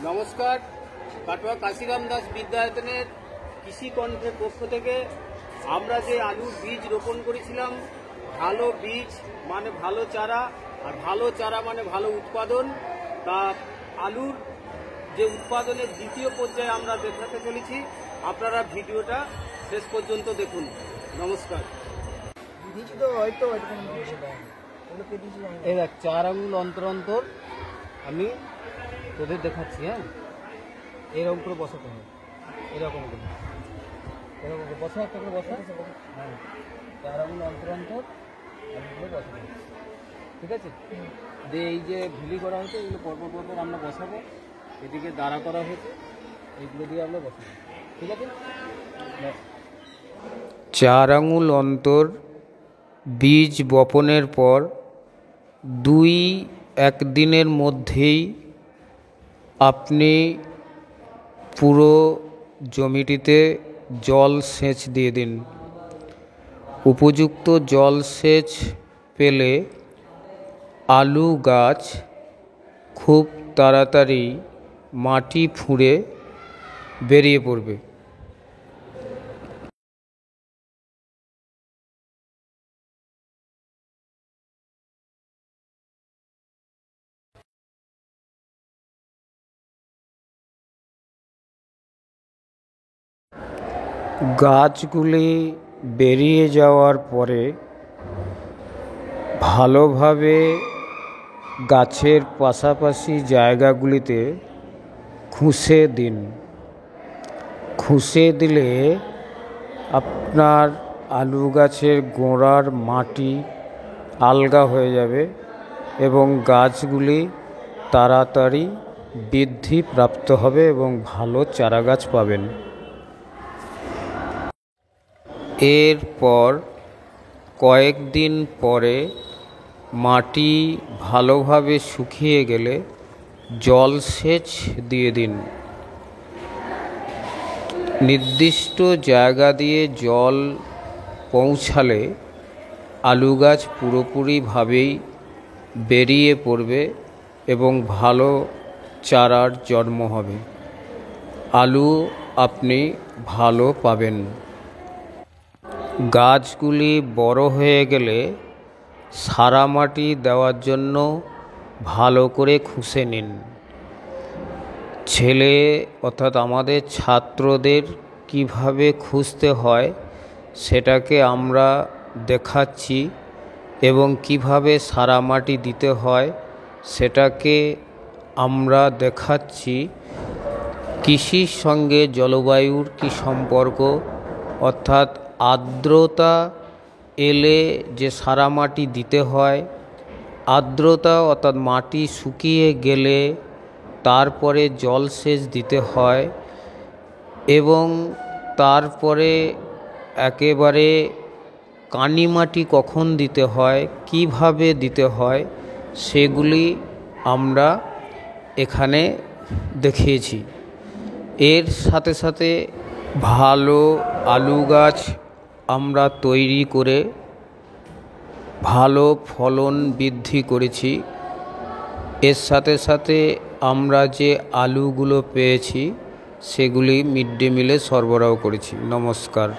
নমস্কার, কাটোয়া কাশিরাম দাস বিদ্যায়তনের কৃষি কণ্ঠের পক্ষ থেকে আমরা যে আলুর বীজ রোপণ করেছিলাম, ভালো বীজ মানে ভালো চারা, আর ভালো চারা মানে ভালো উৎপাদন, তা আলুর যে উৎপাদনের দ্বিতীয় পর্যায়ে আমরা দেখাতে চলেছি। আপনারা ভিডিওটা শেষ পর্যন্ত দেখুন। নমস্কার। এই দেখ, 4 আঙুল অন্তর অন্তর আমি তোদের দেখাচ্ছি। হ্যাঁ, এরকম করে বসাতে হবে, এরকম করে বসা, একটা করে বসা। হ্যাঁ, 4 আঙুল অন্তর অন্তর আমি করে বসাতে হবে, ঠিক আছে? দিয়ে এই যে ভিলি করা হয়েছে, এগুলো পরপর পরপর আমরা বসাবো। এদিকে দাঁড়া করা হয়েছে, এইগুলো দিয়ে আমরা বসাবো, ঠিক আছে? 4 আঙুল অন্তর বীজ বপনের পর 2-1 দিনের মধ্যেই আপনি পুরো জমিটিতে জল সেচ দিয়ে দিন। উপযুক্ত জল সেচ পেলে আলু গাছ খুব তাড়াতাড়ি মাটি ফুঁড়ে বেরিয়ে পড়বে। গাছগুলি বেরিয়ে যাওয়ার পরে ভালোভাবে গাছের পাশাপাশি জায়গাগুলিতে খুঁসে দিন। খুঁসে দিলে আপনার আলু গাছের গোড়ার মাটি আলগা হয়ে যাবে এবং গাছগুলি তাড়াতাড়ি বৃদ্ধি প্রাপ্ত হবে এবং ভালো চারা গাছ পাবেন। এরপর কয়েকদিন পরে মাটি ভালোভাবে শুকিয়ে গেলে জলসেচ দিয়ে দিন। নির্দিষ্ট জায়গা দিয়ে জল পৌঁছালে আলু গাছ পুরোপুরিভাবেই বেরিয়ে পড়বে এবং ভালো চারার জন্ম হবে। আলু আপনি ভালো পাবেন। গাছগুলি বড় হয়ে গেলে সারা মাটি দেওয়ার জন্য ভালো করে খুঁসে নিন। ছেলে অর্থাৎ আমাদের ছাত্রদের কিভাবে খুঁজতে হয় সেটাকে আমরা দেখাচ্ছি এবং কিভাবে সারা মাটি দিতে হয় সেটাকে আমরা দেখাচ্ছি। কৃষির সঙ্গে জলবায়ুর কী সম্পর্ক, অর্থাৎ আর্দ্রতা এলে যে সারা মাটি দিতে হয়, আর্দ্রতা অর্থাৎ মাটি শুকিয়ে গেলে তারপরে জলসেচ দিতে হয় এবং তারপরে একেবারে কানি মাটি কখন দিতে হয়, কিভাবে দিতে হয়, সেগুলি আমরা এখানে দেখিয়েছি। এর সাথে সাথে ভালো আলু গাছ আমরা তৈরি করে ভালো ফলন বৃদ্ধি করেছি। এর সাথে সাথে আমরা যে আলুগুলো পেয়েছি সেগুলি মিড ডে মিলে সরবরাহ করেছি। নমস্কার।